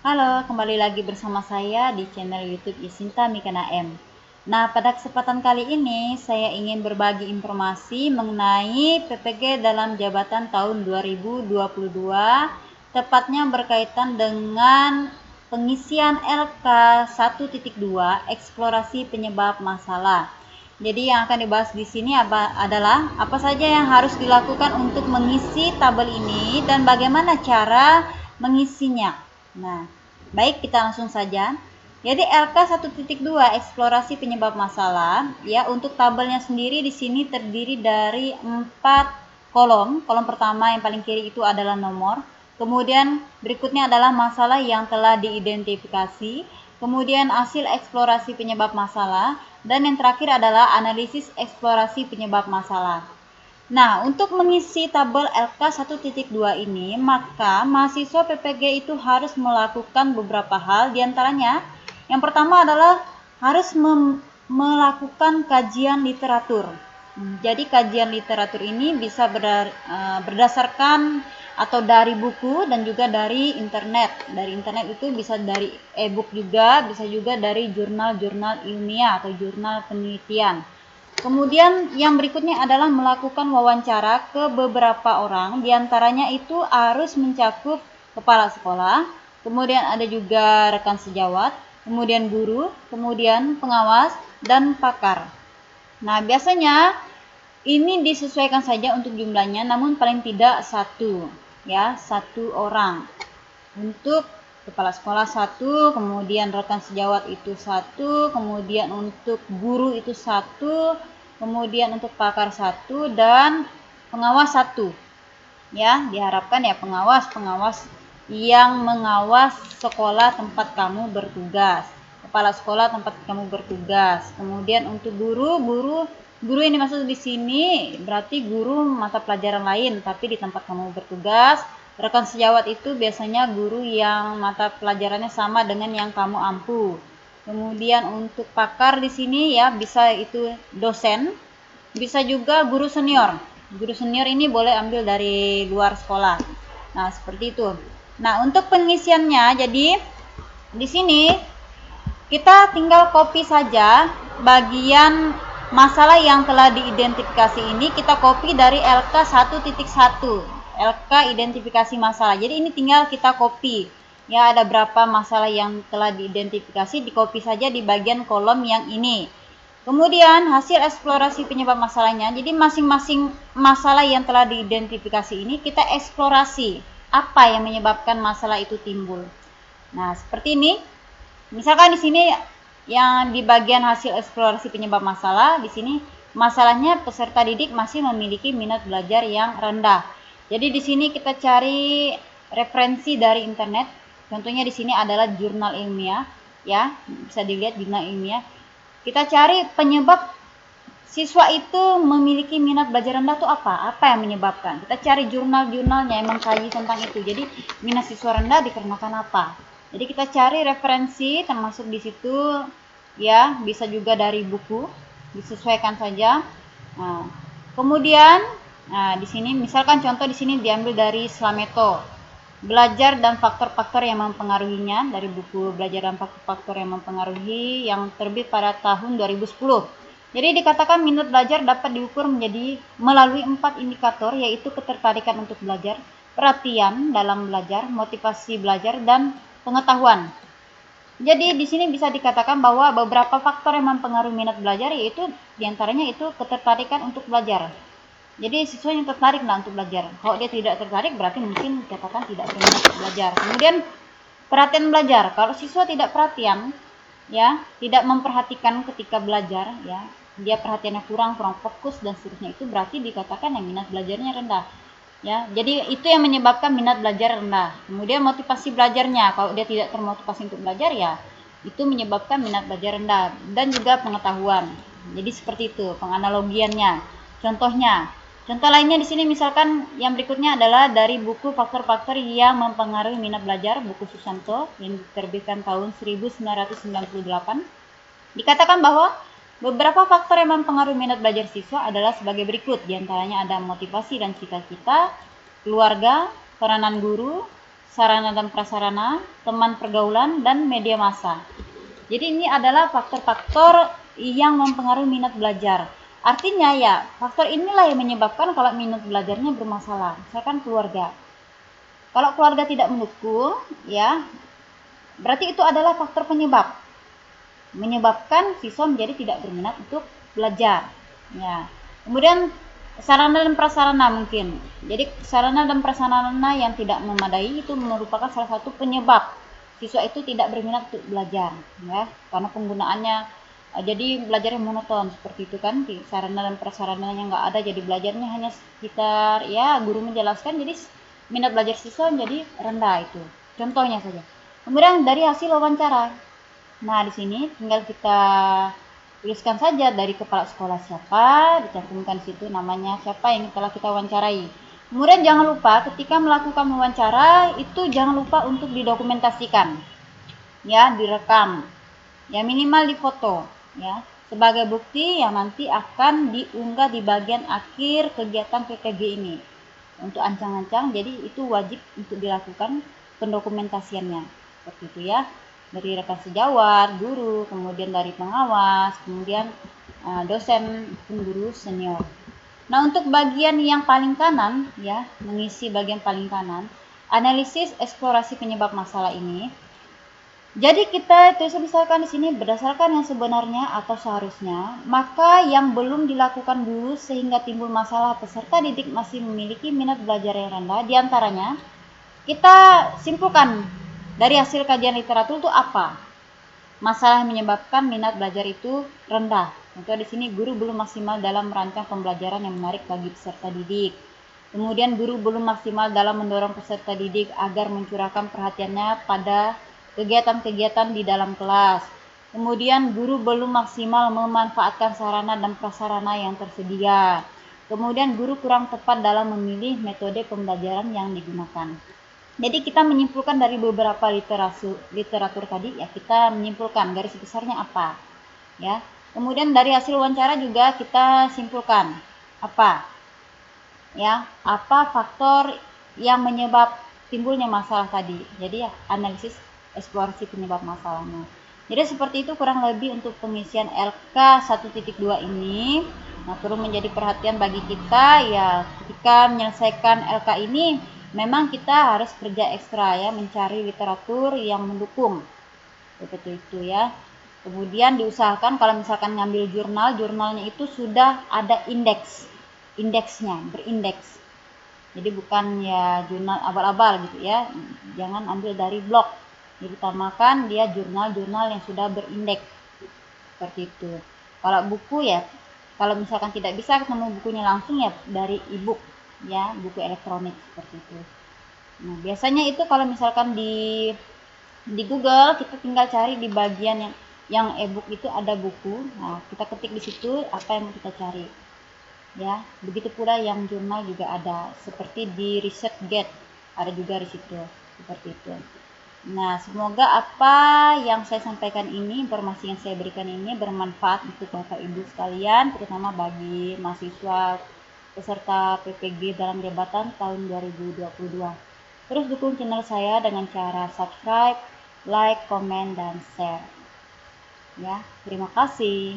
Halo, kembali lagi bersama saya di channel YouTube Isinta Mikana M. Nah, pada kesempatan kali ini saya ingin berbagi informasi mengenai PPG dalam jabatan tahun 2022, tepatnya berkaitan dengan pengisian LK 1.2 eksplorasi penyebab masalah. Jadi yang akan dibahas di sini adalah apa saja yang harus dilakukan untuk mengisi tabel ini dan bagaimana cara mengisinya. Nah, baik, kita langsung saja. Jadi LK 1.2 eksplorasi penyebab masalah, ya, untuk tabelnya sendiri di sini terdiri dari 4 kolom. Kolom pertama yang paling kiri itu adalah nomor. Kemudian berikutnya adalah masalah yang telah diidentifikasi. Kemudian hasil eksplorasi penyebab masalah, dan yang terakhir adalah analisis eksplorasi penyebab masalah. Nah, untuk mengisi tabel LK 1.2 ini, maka mahasiswa PPG itu harus melakukan beberapa hal, diantaranya yang pertama adalah harus melakukan kajian literatur. Jadi kajian literatur ini bisa berdasarkan atau dari buku dan juga dari internet. Dari internet itu bisa dari e-book juga, bisa juga dari jurnal-jurnal ilmiah atau jurnal penelitian. Kemudian yang berikutnya adalah melakukan wawancara ke beberapa orang, diantaranya itu harus mencakup kepala sekolah, kemudian ada juga rekan sejawat, kemudian guru, kemudian pengawas, dan pakar. Nah, biasanya ini disesuaikan saja untuk jumlahnya, namun paling tidak satu orang. Untuk kepala sekolah 1, kemudian rekan sejawat itu 1, kemudian untuk guru itu 1, kemudian untuk pakar 1, dan pengawas 1. Ya, diharapkan ya pengawas yang mengawas sekolah tempat kamu bertugas, kepala sekolah tempat kamu bertugas. Kemudian untuk guru ini maksud di sini berarti guru mata pelajaran lain tapi di tempat kamu bertugas. Rekan sejawat itu biasanya guru yang mata pelajarannya sama dengan yang kamu ampu. Kemudian untuk pakar di sini ya bisa itu dosen, bisa juga guru senior. Guru senior ini boleh ambil dari luar sekolah. Nah, seperti itu. Nah, untuk pengisiannya, jadi di sini kita tinggal copy saja bagian masalah yang telah diidentifikasi ini, kita copy dari LK 1.1. LK identifikasi masalah. Jadi ini tinggal kita copy. Ya, ada berapa masalah yang telah diidentifikasi, di copy saja di bagian kolom yang ini. Kemudian hasil eksplorasi penyebab masalahnya. Jadi masing-masing masalah yang telah diidentifikasi ini kita eksplorasi. Apa yang menyebabkan masalah itu timbul? Nah, seperti ini. Misalkan di sini yang di bagian hasil eksplorasi penyebab masalah, di sini masalahnya peserta didik masih memiliki minat belajar yang rendah. Jadi di sini kita cari referensi dari internet. Contohnya di sini adalah jurnal ilmiah, ya, bisa dilihat jurnal ilmiah. Kita cari penyebab siswa itu memiliki minat belajar rendah itu apa? Apa yang menyebabkan? Kita cari jurnal-jurnalnya yang mengkaji tentang itu. Jadi minat siswa rendah dikarenakan apa? Jadi kita cari referensi termasuk di situ, ya, bisa juga dari buku, disesuaikan saja. Nah, kemudian di sini misalkan contoh di sini diambil dari Slameto. Belajar dan faktor-faktor yang mempengaruhinya, dari buku Belajar dan Faktor-faktor yang mempengaruhi yang terbit pada tahun 2010. Jadi dikatakan minat belajar dapat diukur menjadi melalui 4 indikator, yaitu ketertarikan untuk belajar, perhatian dalam belajar, motivasi belajar, dan pengetahuan. Jadi di sini bisa dikatakan bahwa beberapa faktor yang mempengaruhi minat belajar, yaitu diantaranya itu ketertarikan untuk belajar. Jadi siswa yang tertarik untuk belajar. Kalau dia tidak tertarik berarti mungkin dikatakan tidak berminat belajar. Kemudian perhatian belajar. Kalau siswa tidak perhatian, ya, tidak memperhatikan ketika belajar, ya, dia perhatiannya kurang fokus dan seterusnya, itu berarti dikatakan yang minat belajarnya rendah. Ya, jadi itu yang menyebabkan minat belajar rendah. Kemudian motivasi belajarnya, kalau dia tidak termotivasi untuk belajar, ya, itu menyebabkan minat belajar rendah. Dan juga pengetahuan. Jadi seperti itu penganalogiannya. Contoh lainnya di sini misalkan yang berikutnya adalah dari buku Faktor-faktor yang mempengaruhi minat belajar, buku Susanto yang diterbitkan tahun 1998. Dikatakan bahwa beberapa faktor yang mempengaruhi minat belajar siswa adalah sebagai berikut. Di antaranya ada motivasi dan cita-cita, keluarga, peranan guru, sarana dan prasarana, teman pergaulan, dan media massa. Jadi ini adalah faktor-faktor yang mempengaruhi minat belajar. Artinya ya, faktor inilah yang menyebabkan kalau minat belajarnya bermasalah. Misalkan keluarga. Kalau keluarga tidak mendukung, ya, berarti itu adalah faktor penyebab. Menyebabkan siswa menjadi tidak berminat untuk belajar. Ya. Kemudian sarana dan prasarana mungkin. Jadi sarana dan prasarana yang tidak memadai itu merupakan salah satu penyebab siswa itu tidak berminat untuk belajar, ya, karena penggunaannya jadi belajarnya monoton seperti itu kan, di sarana dan prasarana yang nggak ada, jadi belajarnya hanya sekitar ya guru menjelaskan, jadi minat belajar siswa menjadi rendah. Itu contohnya saja. Kemudian dari hasil wawancara, nah di sini tinggal kita tuliskan saja dari kepala sekolah siapa, dicantumkan situ namanya siapa yang telah kita wawancarai. Kemudian jangan lupa ketika melakukan wawancara itu jangan lupa untuk didokumentasikan, ya, direkam, ya, minimal difoto, ya, sebagai bukti yang nanti akan diunggah di bagian akhir kegiatan PPG ini untuk ancang-ancang. Jadi itu wajib untuk dilakukan pendokumentasiannya seperti itu, ya, dari rekan sejawat, guru, kemudian dari pengawas, kemudian dosen pun guru senior. Nah, untuk bagian yang paling kanan, ya, mengisi bagian paling kanan, analisis eksplorasi penyebab masalah ini. Jadi kita tulis misalkan di sini berdasarkan yang sebenarnya atau seharusnya, maka yang belum dilakukan dulu sehingga timbul masalah peserta didik masih memiliki minat belajar yang rendah. Di antaranya kita simpulkan dari hasil kajian literatur itu apa masalah yang menyebabkan minat belajar itu rendah. Contoh di sini guru belum maksimal dalam merancang pembelajaran yang menarik bagi peserta didik. Kemudian guru belum maksimal dalam mendorong peserta didik agar mencurahkan perhatiannya pada kegiatan-kegiatan di dalam kelas. Kemudian guru belum maksimal memanfaatkan sarana dan prasarana yang tersedia. Kemudian guru kurang tepat dalam memilih metode pembelajaran yang digunakan. Jadi kita menyimpulkan dari beberapa literatur tadi, ya, kita menyimpulkan garis besarnya apa, ya. Kemudian dari hasil wawancara juga kita simpulkan apa, ya, apa faktor yang menyebab timbulnya masalah tadi. Jadi ya, analisis eksplorasi penyebab masalahnya. Jadi seperti itu kurang lebih untuk pengisian LK 1.2 ini. Nah, perlu menjadi perhatian bagi kita ya ketika menyelesaikan LK ini, memang kita harus kerja ekstra, ya, mencari literatur yang mendukung seperti itu, ya. Kemudian diusahakan kalau misalkan ngambil jurnalnya itu sudah ada indeksnya, berindeks. Jadi bukan ya jurnal abal-abal gitu, ya, jangan ambil dari blog. Jadi utamakan dia jurnal yang sudah berindeks seperti itu. Kalau buku ya, kalau misalkan tidak bisa ketemu bukunya langsung ya dari e-book, ya, buku elektronik seperti itu. Nah, biasanya itu kalau misalkan di Google kita tinggal cari di bagian yang e-book itu ada buku. Nah, kita ketik di situ apa yang kita cari. Ya, begitu pula yang jurnal juga ada, seperti di ResearchGate ada juga di situ seperti itu. Nah, semoga apa yang saya sampaikan ini, informasi yang saya berikan ini bermanfaat untuk Bapak Ibu sekalian, terutama bagi mahasiswa peserta PPG dalam jabatan tahun 2022. Terus dukung channel saya dengan cara subscribe, like, komen, dan share. Ya, terima kasih.